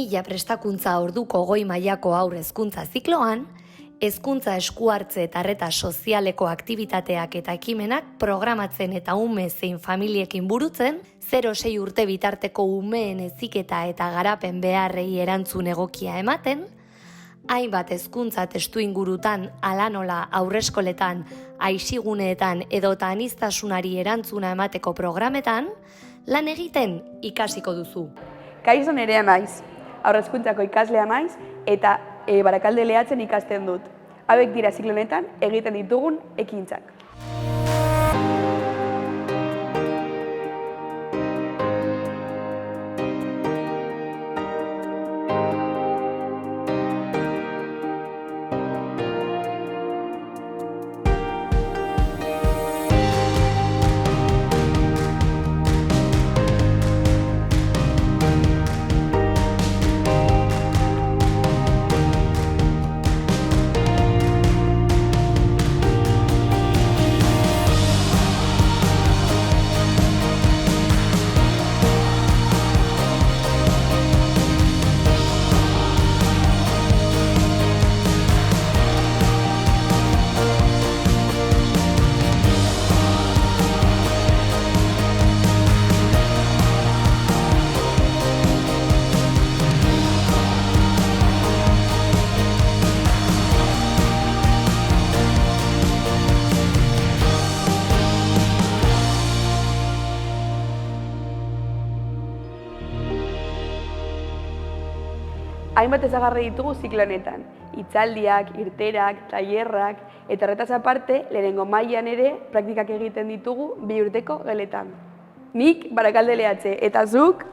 2000 prestakuntza orduko goi mailako haur hezkuntza zikloan, hezkuntza eskuhartze eta arreta sozialeko aktibitateak eta ekimenak programatzen eta ume zein familiekin burutzen, 0-6 urte bitarteko umeen heziketa eta garapen beharrei erantzun egokia ematen, hainbat hezkuntza testuingurutan hala nola haurreskoletan, aisiguneetan edota aniztasunari erantzuna emateko programetan, lan egiten ikasiko duzu. Kaixo Nerea naiz, haurrezkuntzako ikaslea naiz eta Barakalde Leatzen ikasten dut. Hauek dira ziklo honetan egiten ditugun ekintzak. Hainbat ezagarri ditugu ziklo honetan, hitzaldiak, irteerak, tailerrak eta horretaz aparte, lehenengo mailan ere praktikak egiten ditugu 2 urteko geletan. Nik Barakalde Leatze eta zuk